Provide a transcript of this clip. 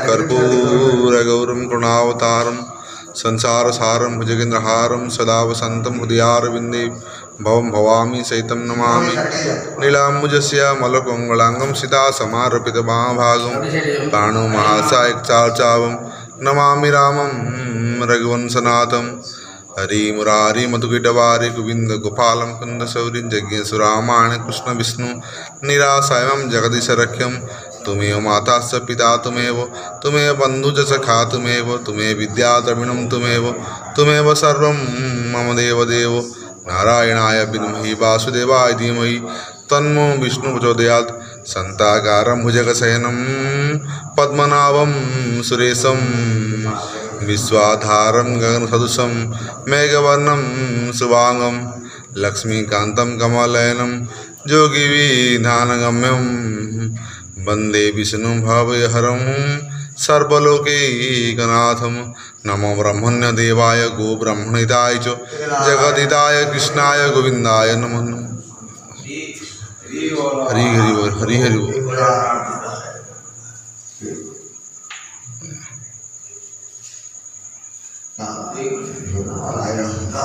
कर्पूरगौरं करुणावतारं संसारसारं भुजगेन्द्रहारं सदा वसन्तं हृदयारविन्दे भवं भवामि सहितं नमामि नीलाम्बुजस्य मलकोमलांगं सीतासमारपितमहाभागं पाणुमहासायकचार्चावं नमामि रामं रघुवंशनाथं हरि मुरारि मधुकीटवारि गोविंद गोपालं कुन्दशौरिं जज्ञेशुरामायण कृष्ण विष्णु निरासायं जगदीशरख्यं तुमेव माता च पिता तुमेव बंधु च सखा तुमेव विद्या द्रविणं तुमेव सर्वं मम देवदेव नारायणाय विद्महे वासुदेवाय धीमहि तन्नो विष्णु प्रचोदयात् शान्ताकारं भुजगशयनं पद्मनाभं सुरेशं विश्वाधारं गगनसदृशं मेघवर्णं शुभांगं लक्ष्मीकान्तं कमलनयनं योगिविधानगम्यं वंदे विष्णु भवहरं सर्वलोकैकनाथं नमो ब्रह्मण्यदेवाय गो ब्रह्मणिताय च जगदिताय कृष्णाय गोविंदाय नमो नमः। हरि हरि बोल, हरि हरि बोल।